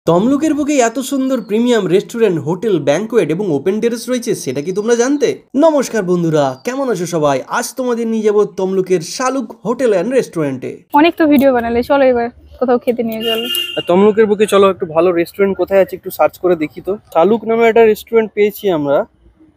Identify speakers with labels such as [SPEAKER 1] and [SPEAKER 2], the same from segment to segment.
[SPEAKER 1] তমলুকের বুকে এত সুন্দর প্রিমিয়াম রেস্টুরেন্ট, হোটেল, ব্যাংকোয়েট এবং ওপেন টেরেস রয়েছে, সেটা কি তোমরা জানতে? নমস্কার বন্ধুরা, কেমন আছো সবাই? আজ তোমাদের নিয়ে যাবো তমলুকের শালুক হোটেল অ্যান্ড রেস্টুরেন্টে।
[SPEAKER 2] অনেক তো ভিডিও বানালে, চলো এবার কোথাও খেতে নিয়ে চলো।
[SPEAKER 1] তমলুকের বুকে চলো একটু ভালো রেস্টুরেন্ট কোথায় আছে একটু সার্চ করে দেখি। তো শালুক নামে একটা রেস্টুরেন্ট পেয়েছি আমরা,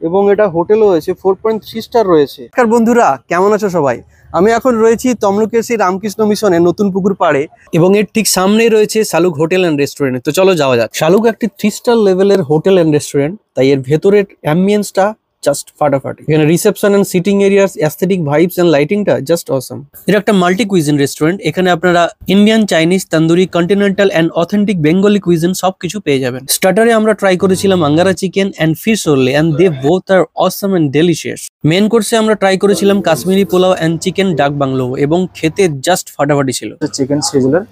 [SPEAKER 1] এবং এটা হোটেলও রয়েছে, 4.3 স্টার রয়েছে। নমস্কার বন্ধুরা, কেমন আছো সবাই? আমি এখন রয়েছি তমলুকের সেই রামকৃষ্ণ মিশনে নতুন পুকুর পাড়ে, এবং এর ঠিক সামনেই রয়েছে শালুক হোটেল অ্যান্ড রেস্টুরেন্ট। তো চলো যাওয়া যাক। শালুক একটি 3 স্টার লেভেলের হোটেল অ্যান্ড রেস্টুরেন্ট, তাই এর ভেতরের অ্যাম্বিয়েন্সটা জাস্ট ফাটাফাটি। এখানে reception and seating areas, aesthetic vibes and লাইটিংটা জাস্ট অসাম। এটা একটা মাল্টি কুইজিন রেস্টুরেন্ট। এখানে আপনারা Indian, Chinese, tandoori, continental and authentic Bengali cuisine সবকিছু পেয়ে যাবেন। স্টার্টারে আমরা ট্রাই করেছিলাম Angara chicken and fish only, and they both are awesome and delicious. Main কোর্সে আমরা ট্রাই করেছিলাম Kashmiri pulao and chicken dak bungalow, এবং খেতে জাস্ট ফাটাফাটি ছিল।
[SPEAKER 3] চিকেন সিজলার,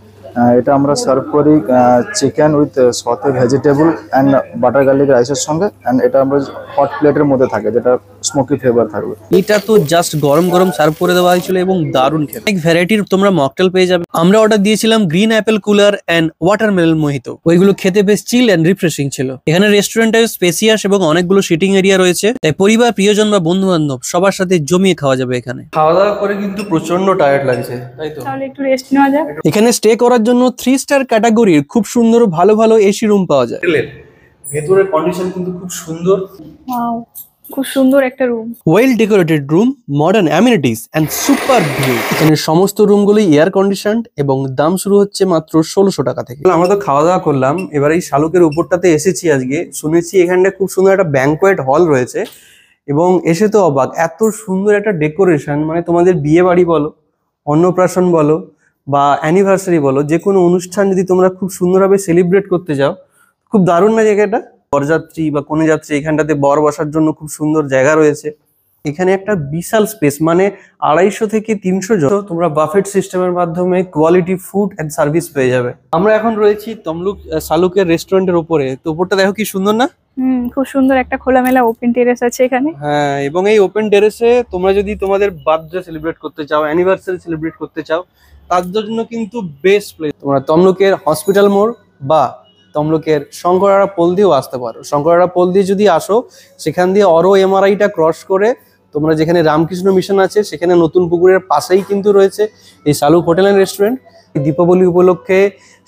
[SPEAKER 3] এটা আমরা সার্ভ করি চিকেন উইথ সতে ভেজিটেবল অ্যান্ড বাটার গার্লিক রাইসের সঙ্গে, অ্যান্ড এটা আমরা হট প্লেটের মধ্যে থাকে, যেটা স্মোকি ফ্লেভার থাকবে।
[SPEAKER 1] এটা তো জাস্ট গরম গরম সার্ভ করে দেওয়া হয়েছিল এবং দারুণ খেতে। অনেক ভ্যারাইটির তোমরা মকটেল পেয়ে যাবে। আমরা অর্ডার দিয়েছিলাম green apple cooler and watermelon mojito. ওইগুলো খেতে বেশ চিল এন্ড রিফ্রেশিং ছিল। এখানে রেস্টুরেন্টটা স্পেসিয়াস এবং অনেকগুলো সিটিং এরিয়া রয়েছে, তাই পরিবার, প্রিয়জন বা বন্ধু বান্ধব সবার সাথে জমিয়ে খাওয়া যাবে এখানে। খাওয়া দাওয়া করে কিন্তু প্রচন্ড টায়ার্ড লাগছে, তাই তো?
[SPEAKER 2] তাহলে একটু রেস্ট নেওয়া যাক।
[SPEAKER 1] এখানে স্টে করার জন্য 3 স্টার ক্যাটাগরির খুব সুন্দর ভালো ভালো এসি রুম পাওয়া যায়। ভেতরের কন্ডিশন কিন্তু খুব সুন্দর।
[SPEAKER 2] ওয়াও, খুব সুন্দর একটা room.
[SPEAKER 1] Well decorated room, modern amenities and super view. এখানে সমস্ত রুমগুলোই এয়ার কন্ডিশনড, এবং দাম শুরু হচ্ছে মাত্র 1600 টাকা থেকে। আমরা তো খাওয়া দাওয়া করলাম, এবার এই শালুকের উপরটাতে এসেছি আজকে। শুনেছি এখানটা খুব সুন্দর একটা ব্যাংকোয়েট হল রয়েছে, এবং এসে তো অবাক, এত সুন্দর একটা ডেকোরেশন। মানে তোমাদের বিয়ে বাড়ি বলো, অন্নপ্রাশন বলো, বা অ্যানিভার্সারি বলো, যে কোনো অনুষ্ঠান যদি তোমরা খুব সুন্দরভাবে সেলিব্রেট করতে যাও, খুব দারুণ না জায়গাটা? বরযাত্রী বা কনে যাত্রী, এখানটাতে বর বসার জন্য খুব সুন্দর জায়গা রয়েছে। এখানে একটা বিশাল স্পেস, মানে 250 থেকে 300 জন তোমরা বাফেট সিস্টেমের মাধ্যমে কোয়ালিটি ফুড এন্ড সার্ভিস পেয়ে যাবে। আমরা এখন রয়েছি তমলুক শালুকের রেস্টুরেন্টের উপরে। তো উপরটা দেখো কি সুন্দর না?
[SPEAKER 2] খুব সুন্দর একটা খোলামেলা ওপেন টেরেস আছে এখানে।
[SPEAKER 1] হ্যাঁ, এবং এই ওপেন টেরেসে তোমরা যদি তোমাদের বার্থডে সেলিব্রেট করতে চাও, অ্যানিভার্সারি সেলিব্রেট করতে চাও, তার জন্য কিন্তু বেস্ট প্লেস। তোমরা তমলুকের হসপিটাল মোড় বা তমলুকের শঙ্করাড়া পোল দিয়েও আসতে পারো। শঙ্করাড়া পোল দিয়ে যদি আসো, সেখান দিয়ে অরো এমআরআইটা ক্রস করে তোমরা যেখানে রামকৃষ্ণ মিশন আছে, সেখানে নতুন পুকুরের পাশেই কিন্তু রয়েছে এই শালুক হোটেল অ্যান্ড রেস্টুরেন্ট। দীপাবলি উপলক্ষে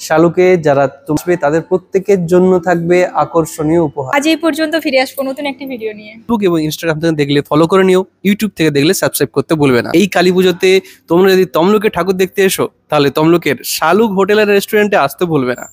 [SPEAKER 1] শালুকে যারা আসবে তাদের প্রত্যেকের জন্য থাকবে আকর্ষণীয় উপহার।
[SPEAKER 2] আজ এই পর্যন্ত, ফিরে আসবো নতুন একটি ভিডিও নিয়ে।
[SPEAKER 1] ফেসবুক এবং ইনস্টাগ্রাম থেকে দেখলে ফলো করে নিও, ইউটিউব থেকে দেখলে সাবস্ক্রাইব করতে ভুলবে না। এই কালী পুজোতে তোমরা যদি তমলুকে ঠাকুর দেখতে এসো, তাহলে তমলুকের শালুক হোটেল অ্যান্ড রেস্টুরেন্টে আসতে ভুলবে না।